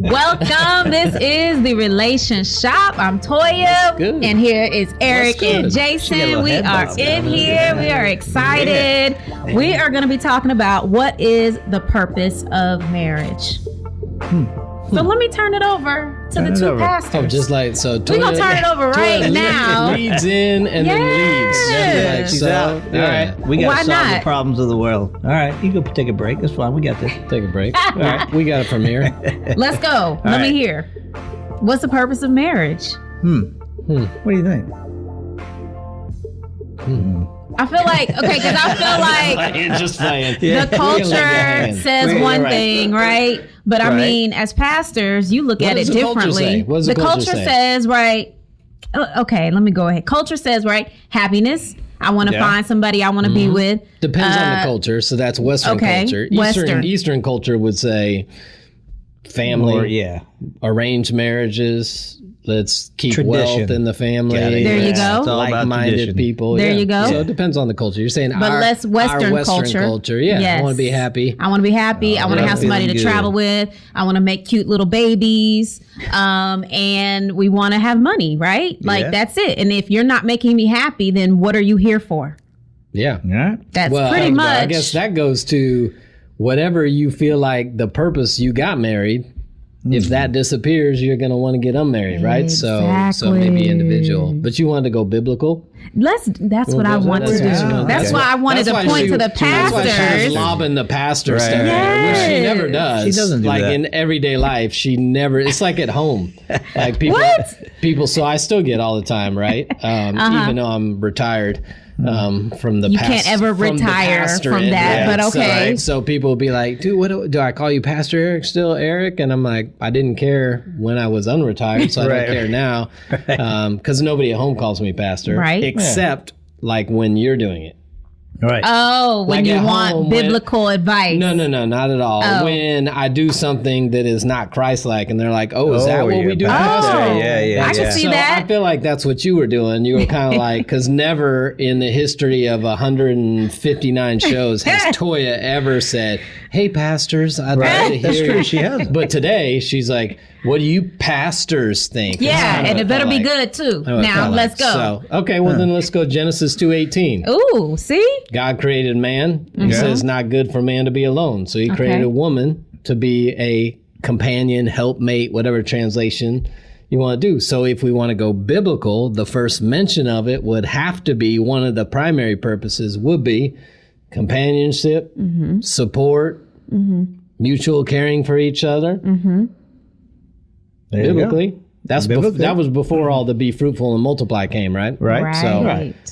Welcome. This is the Relation Shop. I'm Toya, and here is Eric and Jason. We are in here. We are excited. Yeah. We are going to be talking about what is the purpose of marriage. So let me turn it over to the two pastors. Oh, just like so. We're gonna turn it over right now. Leads in and then leaves. She's out. All right, we got to solve the problems of the world. All right, you go take a break. That's fine. We got this. Take a break. All right, we got it from here. Let's go. Let me hear. What's the purpose of marriage? What do you think? I feel like, because I feel like just playing. The culture says one thing, right? But I mean, as pastors, you look at it differently. What does the culture says, right? Okay, let me go ahead. Culture says, right? Happiness. I want to find somebody I want to be with. Depends on the culture. So that's Western culture. Eastern culture would say family, arranged marriages. Let's keep wealth in the family. There you go. Like-minded people. There you go. So it depends on the culture. You're saying but less Western culture. Yeah. Yes. I want to be happy. I want to be happy. I want to have somebody to travel with. I want to make cute little babies. And we want to have money, right? Like that's it. And if you're not making me happy, then what are you here for? Yeah. That's pretty much. I guess that goes to whatever you feel like the purpose you got married. If that disappears, you're going to want to get unmarried, right? Exactly. So maybe individual. But you wanted to go biblical? That's what I want to do. That's why I wanted to point to the pastors. That's why she was lobbing the pastor stuff, which she never does. She doesn't do that. In everyday life, she never, it's like at home. Like people, so I still get all the time, right? Even though I'm retired. From the you can't ever retire from that, but okay. So people will be like, dude, what do I call you Pastor Eric still, Eric? And I'm like, I didn't care when I was unretired, so I don't care now. Because nobody at home calls me pastor. Right. Except like when you're doing it. Right. Oh, when you want biblical advice. No, not at all. Oh. When I do something that is not Christ-like, and they're like, "Oh, is that what we do?" I can see that. I feel like that's what you were doing. You were kind of like, because never in the history of 159 shows has Toya ever said, "Hey, pastors, I'd like to hear." That's true. She has. But today she's like, "What do you pastors think?" Yeah, and it better be good too. Now let's go. So, then let's go Genesis 2:18. Ooh, see? God created man. He says not good for man to be alone. So he created a woman to be a companion, helpmate, whatever translation you want to do. So if we want to go biblical, the first mention of it would have to be one of the primary purposes would be companionship, support, mutual caring for each other. Biblically. That was before all the be fruitful and multiply came, right? Right. So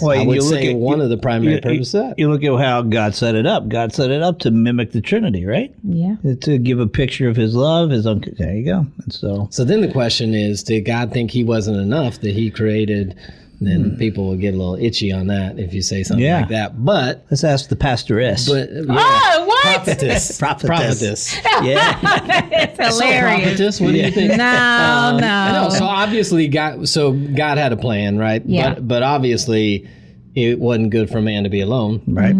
well, I would say one of the primary purposes of that. You look at how God set it up. God set it up to mimic the Trinity, right? Yeah. To give a picture of his love, his own. There you go. And so then the question is, did God think he wasn't enough that he created? Then people will get a little itchy on that if you say something like that. But let's ask the pastoress. But what? Prophetess. Yeah, it's hilarious. Prophetess, what do you think? No. So obviously, God had a plan, right? Yeah. But obviously, it wasn't good for man to be alone, right?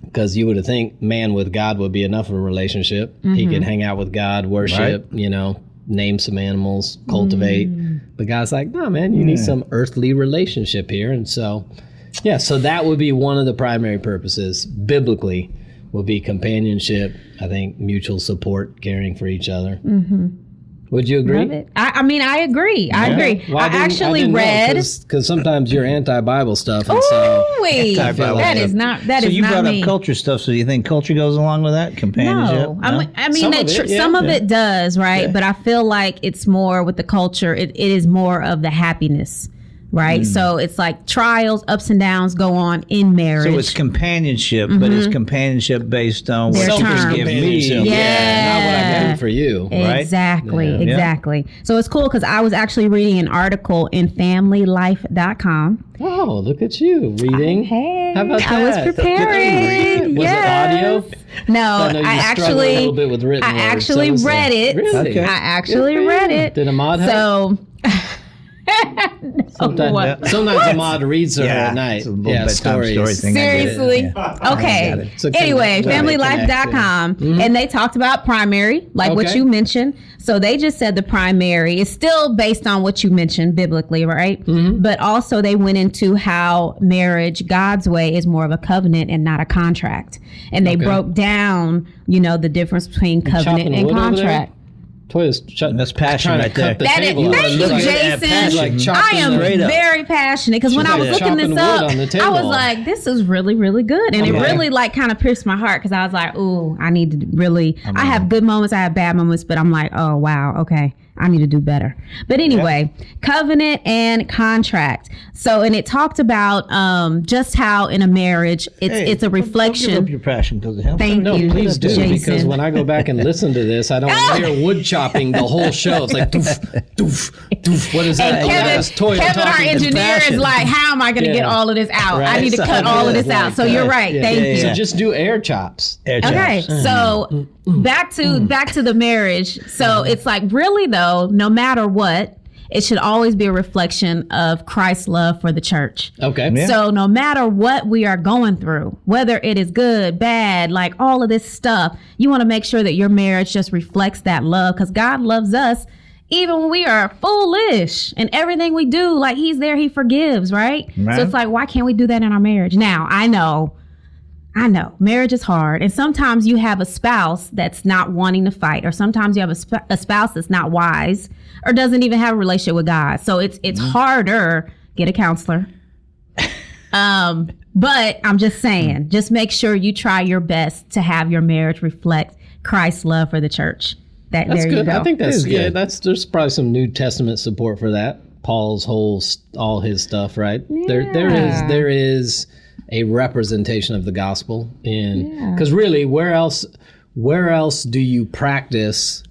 Because you would have think man with God would be enough of a relationship. He could hang out with God, worship, name some animals, cultivate. But God's like, no, man, you need some earthly relationship here. And so that would be one of the primary purposes biblically will be companionship, I think mutual support, caring for each other. Would you agree? Love it. I mean, I agree. I agree. Well, I actually read because sometimes you're anti-Bible stuff. And wait, that is not me. So you brought up culture stuff. So you think culture goes along with that companionship? No, I mean, some of it does, right? Yeah. But I feel like it's more with the culture. It is more of the happiness. Right. So it's like trials, ups and downs go on in marriage. So it's companionship, but it's companionship based on what you can give me. Yeah. Not what I can do for you. Exactly. Right? Exactly. So it's cool because I was actually reading an article in familylife.com. Oh, look at you reading. Hey, how about that? I was preparing. Was it audio? No, I actually a little bit with written read it. Really? I actually read it. Did Ahmad help? So Sometimes Ahmad reads her at night. Stories. Seriously. Okay. So anyway, familylife.com, and they talked about primary, like what you mentioned. So they just said the primary is still based on what you mentioned biblically, right? Mm-hmm. But also they went into how marriage, God's way, is more of a covenant and not a contract. And they broke down, the difference between covenant and contract. Toya's that's passion right there. Thank you, Jason. I am very passionate because when I was looking this up, I was like, this is really, really good. And it really kind of pierced my heart because I was like, ooh, I need to really, I have good moments, I have bad moments, but I'm like, oh, wow, okay. I need to do better. But anyway, covenant and contract. So, and it talked about just how in a marriage, it's a reflection. Don't give up your passion because of him. Thank you. Please do, Jason. Because when I go back and listen to this, I don't hear wood chopping the whole show. It's like, doof, doof, doof. What is that? Kevin, our engineer, is like, how am I going to get all of this out? Right? I need to cut all of this out. So you're right. Thank you. So just do air chops. Okay. So back to the marriage. So it's like, really though, no matter what, it should always be a reflection of Christ's love for the church. Okay. Yeah. So no matter what we are going through, whether it is good, bad, like all of this stuff, you want to make sure that your marriage just reflects that love because God loves us even when we are foolish and everything we do, like he's there, he forgives, right? So it's like, why can't we do that in our marriage? Now, I know marriage is hard. And sometimes you have a spouse that's not wanting to fight, or sometimes you have a spouse that's not wise or doesn't even have a relationship with God. So it's harder. Get a counselor. But I'm just saying, just make sure you try your best to have your marriage reflect Christ's love for the church. That's good. I think that's good. There's probably some New Testament support for that. Paul's all his stuff, right? Yeah. There is a representation of the gospel because really where else do you practice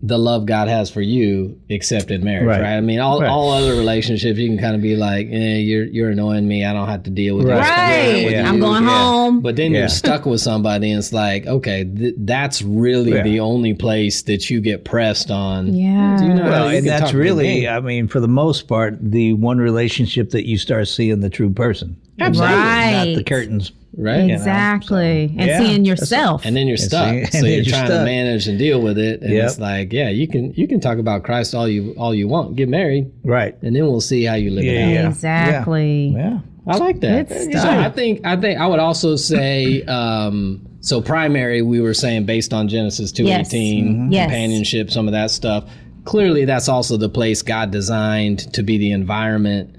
the love God has for you except in marriage, right? I mean, all other relationships you can kind of be like, you're annoying me, I don't have to deal with I'm going home. But then you're stuck with somebody and it's like, okay, that's really the only place that you get pressed on. And that's really, I mean, for the most part, the one relationship that you start seeing the true person. Absolutely. Not the curtains. Right. Exactly. And seeing yourself. And then you're stuck. So you're trying to manage and deal with it. And it's like, you can talk about Christ all you want. Get married. Right. And then we'll see how you live it out. Exactly. Yeah. I like that. So I think I would also say so primary, we were saying based on Genesis 2:18, companionship, some of that stuff. Clearly that's also the place God designed to be the environment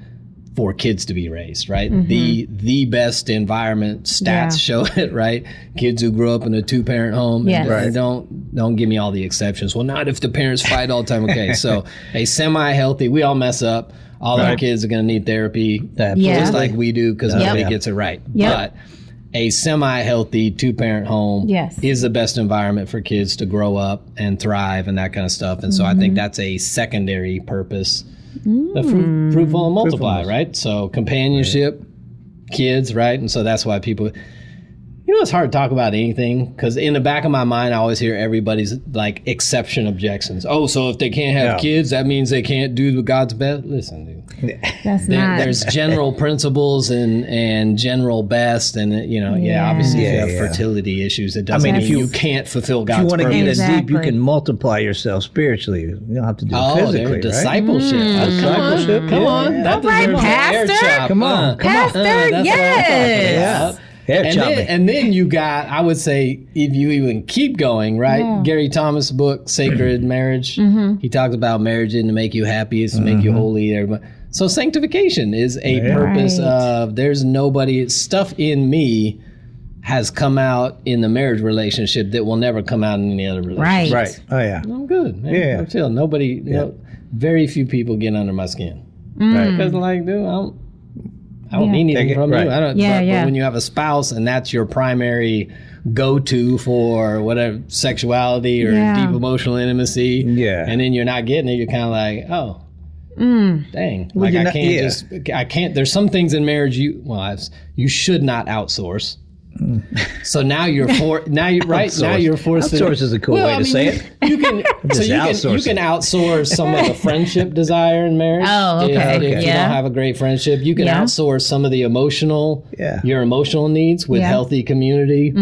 for kids to be raised, right? The best environment, stats show it, right? Kids who grew up in a 2-parent home. And don't give me all the exceptions. Well, not if the parents fight all the time. Okay, so a semi-healthy, we all mess up. All our kids are going to need therapy, just like we do, because nobody gets it right. But a semi-healthy 2-parent home is the best environment for kids to grow up and thrive and that kind of stuff. And so I think that's a secondary purpose. The fruitful and multiply, right? So companionship, kids, right? And so that's why people, it's hard to talk about anything because in the back of my mind, I always hear everybody's like exception objections. Oh, so if they can't have kids, that means they can't do God's best. Listen, dude. There's general principles and general best, and obviously if you have fertility issues, it doesn't mean you can't fulfill God's purpose. If you want to get deep, you can multiply yourself spiritually. You don't have to do it physically, right? Discipleship. Come on. All right, Pastor. Come on. Pastor, yes. And then you got, I would say, if you even keep going, right? Yeah. Gary Thomas' book, Sacred Marriage, he talks about marriage isn't to make you happy, it's to make you holy. So sanctification is a purpose of there's stuff in me has come out in the marriage relationship that will never come out in any other relationship. Right. Oh, yeah. I'm good, man. Yeah. I'm chill. Nobody, very few people get under my skin. Right. Because like, dude, I don't need anything from you. I don't. But when you have a spouse and that's your primary go-to for whatever sexuality or deep emotional intimacy, and then you're not getting it, you're kind of like, oh, dang, like I can't. There's some things in marriage you should not outsource. So now you're forced to outsource is a cool way to say it. You can outsource some of the friendship desire in marriage. Oh, okay. If you don't have a great friendship, you can outsource some of the your emotional needs with healthy community,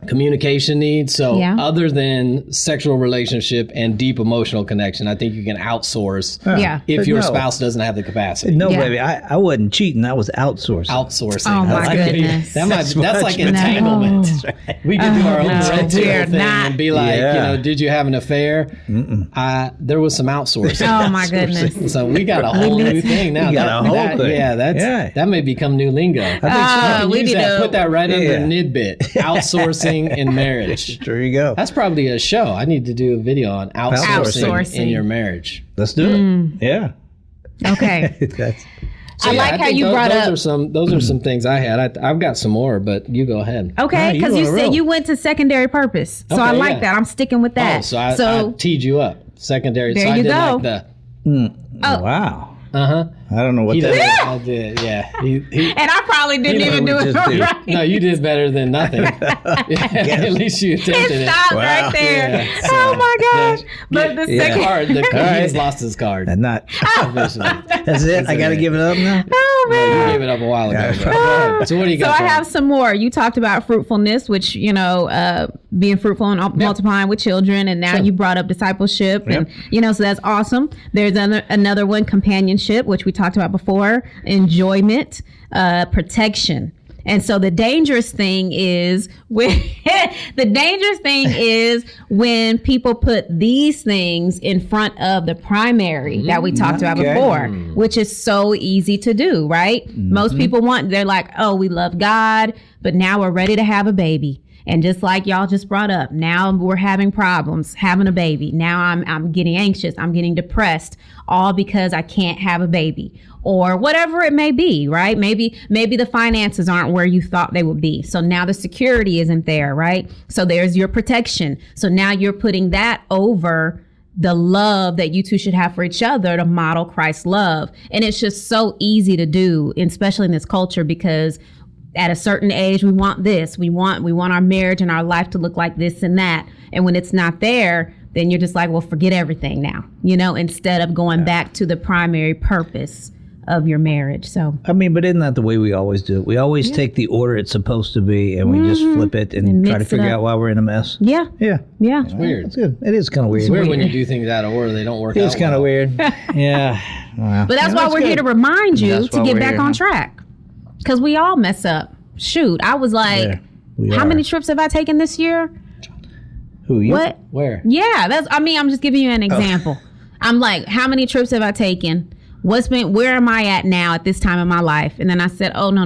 communication needs. So other than sexual relationship and deep emotional connection, I think you can outsource if your spouse doesn't have the capacity. No, baby, I wasn't cheating. I was outsourcing. Outsourcing. Oh my goodness. That's like entanglement. We could do our own red pill thing and be like, did you have an affair? There was some outsourcing. Oh my goodness. So we got a whole new thing now. That may become new lingo. I think so. Put that right under NIDBIT. Outsourcing in marriage. There you go. That's probably a show. I need to do a video on outsourcing in your marriage. Let's do it. Yeah. Okay. So, I like how you brought up. Those are some things I had. I've got some more, but you go ahead. Okay, because you said you went to secondary purpose, so I like that. I'm sticking with that. Oh, so I teed you up. Secondary. There you go. Wow. I don't know what that is. I did, yeah. And I probably didn't even do it right. No, you did better than nothing. At least you attempted it. It stopped right there. Yeah, so, oh my gosh. But the second he's lost his card. And not that's it. I got to give it up now. Oh man, no, you gave it up a while ago. So what do you got? So I have some more. You talked about fruitfulness, which being fruitful and multiplying with children, and now you brought up discipleship, and so that's awesome. There's another one, companionship, which we talked about before, enjoyment, protection. And so the dangerous thing is when people put these things in front of the primary that we talked about before, which is so easy to do, right? Most people they're like, oh, we love God, but now we're ready to have a baby. And just like y'all just brought up, now we're having problems having a baby. Now I'm getting anxious. I'm getting depressed, all because I can't have a baby or whatever it may be, right? Maybe the finances aren't where you thought they would be. So now the security isn't there, right? So there's your protection. So now you're putting that over the love that you two should have for each other to model Christ's love. And it's just so easy to do, especially in this culture, because at a certain age, we want this. We want our marriage and our life to look like this and that. And when it's not there, then you're just like, well, forget everything now, instead of going back to the primary purpose of your marriage. So I mean, but isn't that the way we always do it? We always take the order it's supposed to be and we just flip it and try to figure out why we're in a mess. Yeah. It's weird. It's good. It is kind of weird. It's weird when you do things out of order. They don't work out. It's kind of weird. Yeah. Well, but that's why we're here to remind you to get back on track. Because we all mess up. Shoot, I was like, how many trips have I taken this year? Who, you? What? Where? Yeah, I'm just giving you an example. I'm like, how many trips have I taken? Where am I at now at this time in my life? And then I said, oh, no.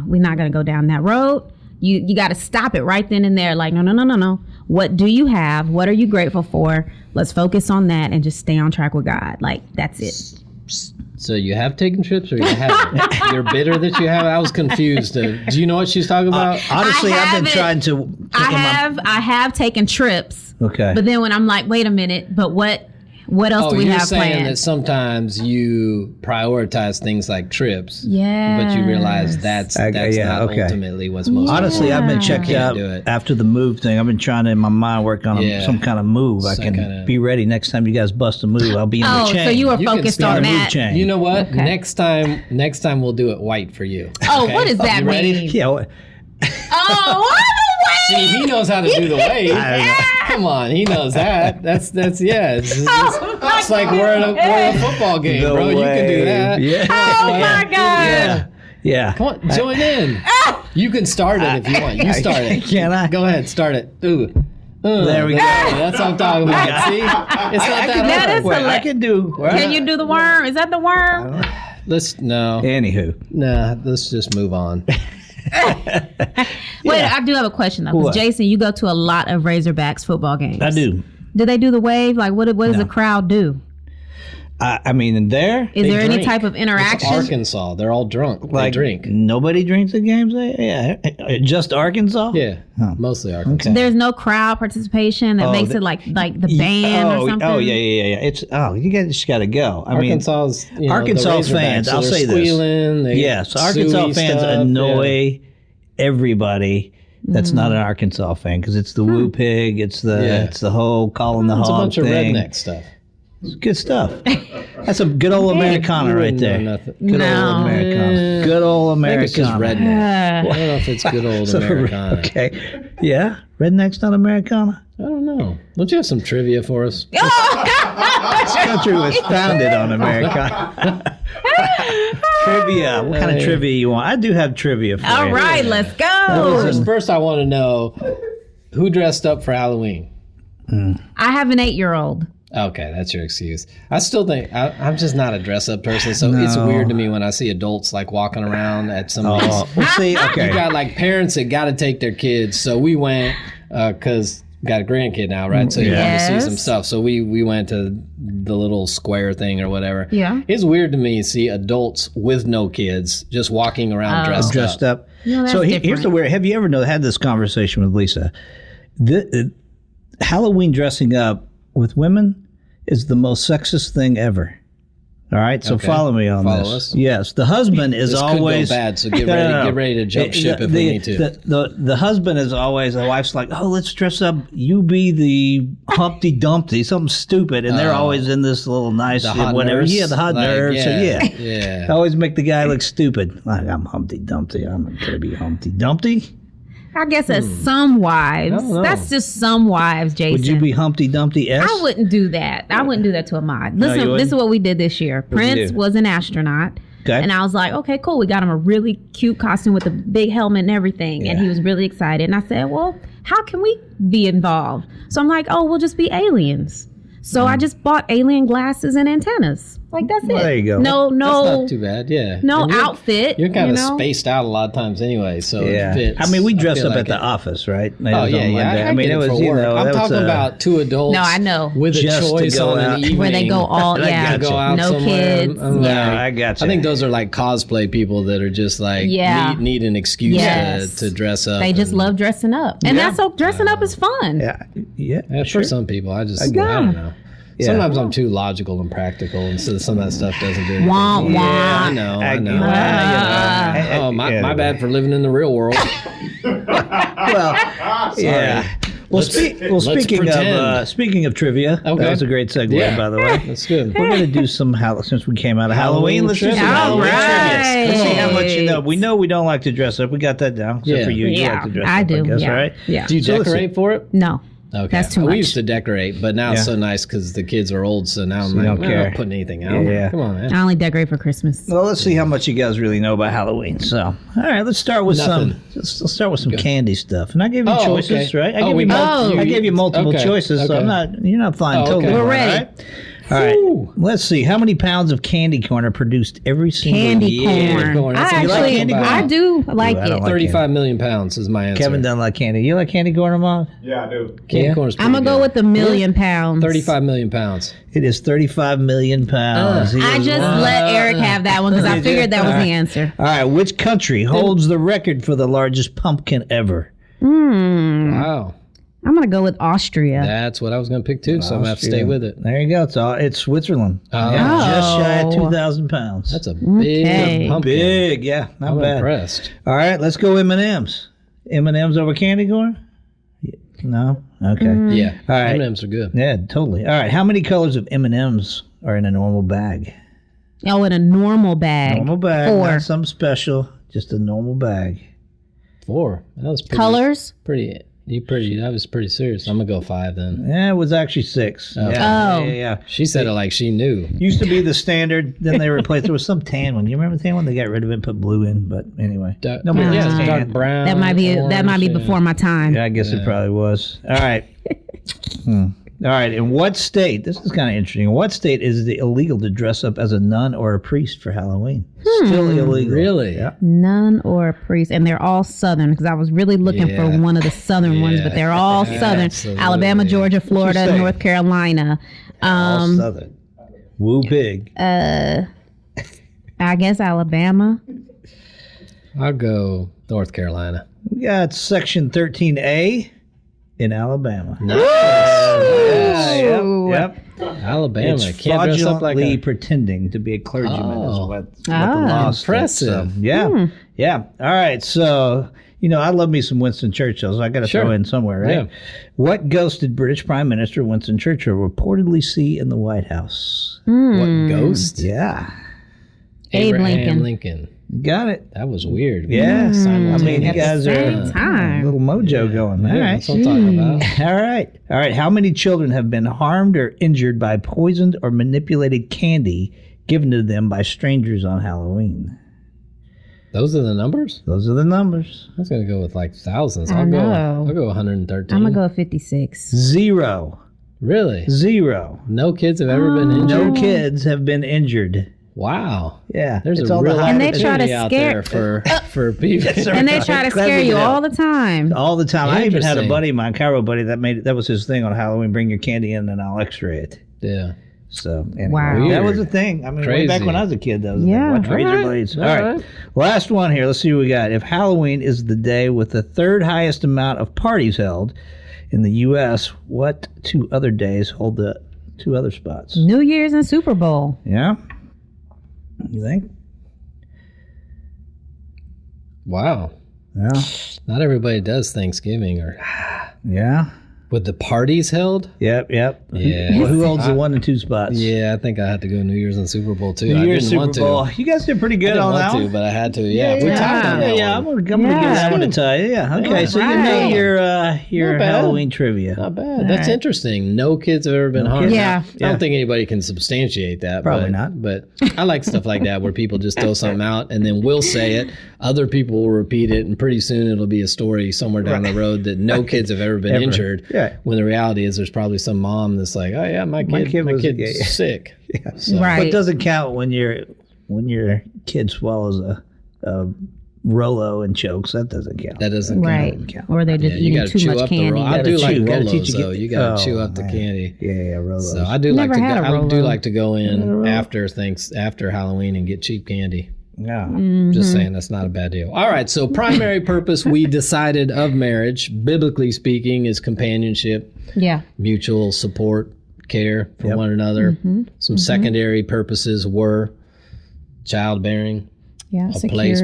We're not going to go down that road. You got to stop it right then and there. Like, no. What do you have? What are you grateful for? Let's focus on that and just stay on track with God. Like, that's it. So you have taken trips or you haven't? You're bitter that you haven't? I was confused. Do you know what she's talking about? Honestly, I've been trying to. I have taken trips. Okay. But then when I'm like, wait a minute, but what else do we have planned? You're saying that sometimes you prioritize things like trips. Yeah. But you realize that's not ultimately what's most important. Honestly, I've been checked out after the move thing. I've been trying to, in my mind, work on some kind of move. I can be ready next time you guys bust a move. I'll be in the chain. So you were focused on that. You know what? Okay. Next time we'll do it white for you. Oh, okay? What does that mean? Yeah. What? Oh, see, he knows how to do the wave. Come on, he knows that. That's It's like we're in a football game, bro. You can do that. Yeah. Oh my God. Yeah. Come on, join in. You can start it if you want. You start it. Can I? Go ahead, start it. Ooh. There we go. That's what I'm talking about. See? It's not that hard. Wait, I can do. Can you do the worm? Is that the worm? Anywho. Nah, let's just move on. Wait, I do have a question though. Because Jason, you go to a lot of Razorbacks football games. I do. Do they do the wave? Like, what does the crowd do? I mean, in there, is there any type of interaction? It's Arkansas, they're all drunk. They drink. Nobody drinks at games. Yeah, just Arkansas. Yeah, mostly Arkansas. Okay. There's no crowd participation that makes it like the band or something. Oh yeah. It's you just got to go. Arkansas fans. I'll say this. Squealing, Arkansas fans annoy everybody that's not an Arkansas fan, because it's the woo pig, it's the whole calling the hog thing. It's a bunch of redneck stuff. It's good stuff. That's a good old Americana right there. Good old Americana. Good old Americana. I think it's just redneck. I don't know if it's good old Americana. Okay. Yeah? Redneck's not Americana? I don't know. Don't you have some trivia for us? This country was founded on Americana. Trivia. What kind of trivia you want? I do have trivia for you. All right, let's go. First, I want to know who dressed up for Halloween. I have an 8-year-old. Okay, that's your excuse. I still think I'm just not a dress-up person, so it's weird to me when I see adults like walking around at some of these. Well, see, okay. You got like parents that got to take their kids, so we went because got a grandkid now, right? So you want to see some stuff. So we went to the little square thing or whatever. Yeah, it's weird to me to see adults with no kids just walking around dressed up. No, so here's the weird. Have you ever had this conversation with Lisa? Halloween dressing up with women is the most sexist thing ever. All right, so follow me on this. Us. Yes, the husband is always could go bad. So get ready to jump ship if we need to. The husband is always, the wife's like, oh, let's dress up. You be the Humpty Dumpty, something stupid, and they're always in this little nice whatever. Nurse. Yeah, the hot nurse. Yeah. Always make the guy look stupid. Like, I'm Humpty Dumpty. I'm going to be Humpty Dumpty. I guess that's some wives. That's just some wives, Jason. Would you be Humpty Dumpty S? I wouldn't do that. I wouldn't do that to a mod. Listen, this is what we did this year. Prince was an astronaut. Okay. And I was like, okay, cool. We got him a really cute costume with a big helmet and everything. Yeah. And he was really excited. And I said, well, how can we be involved? So I'm like, oh, we'll just be aliens. So I just bought alien glasses and antennas. Like, that's it. There you go. No. That's not too bad, yeah. No outfit. You're kind of spaced out a lot of times anyway, so it fits. I mean, we dressed up at the office, right? I mean, it was, I'm talking about two adults. No, I know. With a choice on an evening. Where they go all, go out no somewhere. kids. I got you. I think those are like cosplay people that are just like need an excuse to dress up. They just love dressing up. And that's so dressing up is fun. Yeah, for some people. I don't know. Yeah. Sometimes I'm too logical and practical, and so some of that stuff doesn't do anything. I know. My bad for living in the real world. Well, speaking of trivia, that was a great segue, by the way. That's good. We're going to do some, since we came out of Halloween, let's do some Halloween trivia. Let's see how much you know. We know we don't like to dress up. We got that down. Except for you. You like to dress up, I guess, right? Yeah. Do you decorate for it? No. Okay. That's too much. We used to decorate, but now it's so nice because the kids are old, so now I'm not putting anything out. Yeah. Come on, man. I only decorate for Christmas. Well, let's see how much you guys really know about Halloween. So, all right, let's start with some candy stuff. And I gave you choices, right? I gave you multiple choices, so you're not flying totally. We're ready. All right, let's see. How many pounds of candy corn are produced every single year? Candy corn. I do like it. 35 million pounds is my answer. Kevin doesn't like candy. You like candy corn, Ahmad? Yeah, I do. Candy corn is pretty I'm going to go with a million pounds. 35 million pounds. It is 35 million pounds. I just let Eric have that one because I figured that was the answer. All right, which country holds the record for the largest pumpkin ever? Wow. I'm going to go with Austria. That's what I was going to pick too, so I'm going to have to stay with it. There you go. It's Switzerland. Just shy of 2,000 pounds. That's a big pumpkin. Big, not bad. I'm impressed. All right, let's go M&M's. M&M's over candy corn? No? Okay. Yeah. All right. M&M's are good. Yeah, totally. All right, how many colors of M&M's are in a normal bag? Oh, in a normal bag. Normal bag. 4. Not something special. Just a normal bag. 4. That was pretty. Colors? That was pretty serious. I'm going to go 5 then. Yeah, it was actually 6. Yeah. She said it like she knew. Used to be the standard, then they replaced there was some tan one. You remember the tan one? They got rid of it and put blue in, but anyway. Nobody likes tan. Dark brown. That might be before my time. Yeah, I guess it probably was. All right. All right, in what state, this is kind of interesting, in what state is it illegal to dress up as a nun or a priest for Halloween? Still illegal. Really? Yeah. Nun or a priest. And they're all Southern because I was really looking for one of the Southern ones, but they're all Southern. Absolutely. Alabama, Georgia, Florida, North Carolina. All Southern. Woo pig. I guess Alabama. I'll go North Carolina. We got Section 13A. In Alabama. Nice. Yep. Alabama. It's Can't dress up like pretending to be a clergyman is what the law impressive. states. Yeah. All right. So I love me some Winston Churchill, so I got to throw in somewhere, right? Yeah. What ghost did British Prime Minister Winston Churchill reportedly see in the White House? What ghost? Yeah. Abraham Lincoln. Got it. That was weird. Yeah. I mean, you guys are a little mojo going. All right. That's what I'm talking about. All right. How many children have been harmed or injured by poisoned or manipulated candy given to them by strangers on Halloween? Those are the numbers? Those are the numbers. I was going to go with like thousands. I'll go 113. I'm going to go 56. 0. Really? 0. No kids have ever been injured? No kids have been injured. Wow. Yeah. There's a real opportunity out there for people. And they try to scare you all the time. All the time. I even had a buddy of mine, Cairo buddy, that was his thing on Halloween. Bring your candy in and I'll X-ray it. Yeah. So anyway, wow. That was a thing. I mean, way back when I was a kid, that was a thing. Watch razor blades. All right. Last one here. Let's see what we got. If Halloween is the day with the third highest amount of parties held in the U.S., what 2 other days hold the 2 other spots? New Year's and Super Bowl. Yeah. You think? Wow. Yeah. Not everybody does Thanksgiving or. Yeah. With the parties held? Yep. Yeah. Well, who holds the 1 and 2 spots? Yeah, I think I had to go New Year's and Super Bowl too. New Year's Super Bowl. You guys did pretty good on that one. But I had to. Yeah. We talked on that. Yeah, I'm gonna give that one to tell you. Yeah. Okay. So you know your Halloween trivia. Not bad. That's interesting. No kids have ever been harmed. Yeah. I don't think anybody can substantiate that. Probably not. But I like stuff like that where people just throw something out and then we'll say it. Other people will repeat it, and pretty soon it'll be a story somewhere down the road that no kids have ever been injured. Yeah. When the reality is there's probably some mom that's like, oh yeah, my kid's sick. Yeah. So. Right. But it doesn't count when your kid swallows a Rolo and chokes. That doesn't count. That doesn't count. Or they're just eating too much candy. I do like Rolos though. You got to chew up the candy. Yeah, Rolos. So I do like to go in after Halloween and get cheap candy. Yeah. Just saying, that's not a bad deal. All right, so primary purpose we decided of marriage, biblically speaking, is companionship. Yeah. Mutual support, care for one another. Some secondary purposes were childbearing. Yeah,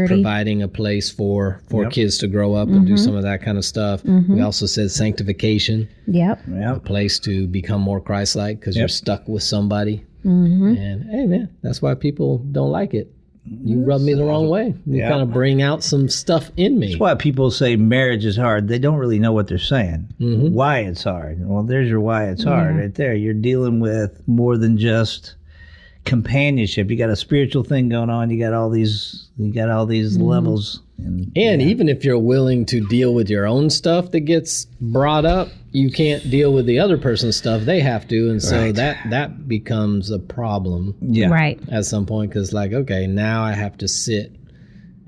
providing a place for kids to grow up and do some of that kind of stuff. We also said sanctification. Yep. A place to become more Christ-like because you're stuck with somebody. And hey, man, that's why people don't like it. You rub me the wrong way. You kind of bring out some stuff in me. That's why people say marriage is hard. They don't really know what they're saying. Why it's hard. Well, there's your why it's hard right there. You're dealing with more than just companionship. You got a spiritual thing going on. You got all these levels. And even if you're willing to deal with your own stuff that gets brought up, you can't deal with the other person's stuff. They have to, and so that becomes a problem. Yeah, right. At some point, because okay, now I have to sit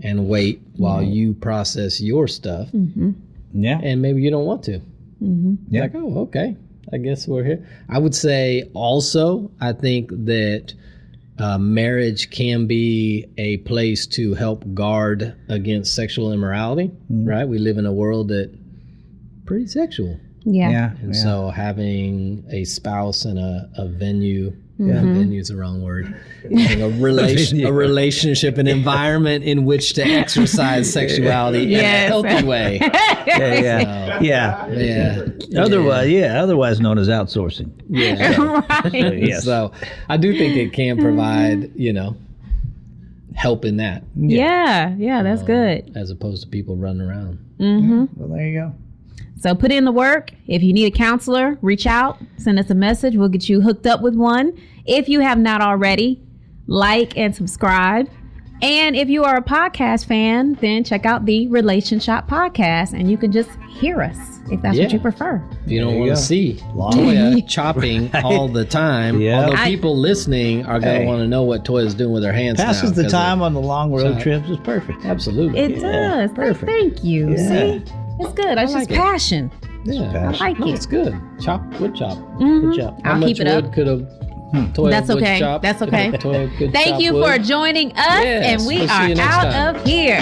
and wait while you process your stuff. Yeah, and maybe you don't want to. Yeah. Like, oh, okay, I guess we're here. I would say also, I think that marriage can be a place to help guard against sexual immorality, right? We live in a world that's pretty sexual. Yeah. And so having a spouse and a venue, venue is the wrong word, having a relationship, an environment in which to exercise sexuality in a healthy way. Otherwise known as outsourcing. Right. So I do think it can provide, help in that. Yeah, that's good. As opposed to people running around. Well, there you go. So put in the work. If you need a counselor, reach out, send us a message. We'll get you hooked up with one. If you have not already, like and subscribe. And if you are a podcast fan, then check out the Relation Shop podcast, and you can just hear us if that's what you prefer. If you don't want to see Toya chopping all the time, although people listening are going to want to know what Toya's doing with her hands. Passes the time on the long road trips is perfect. Absolutely. It does. Perfect. Thank you. See? It's good. That's just passion. Yeah. I like it. It's good. Wood chop. Good job. I'll keep it up. Could have Toya That's okay. That's okay. Thank you for joining us, and we are out of here.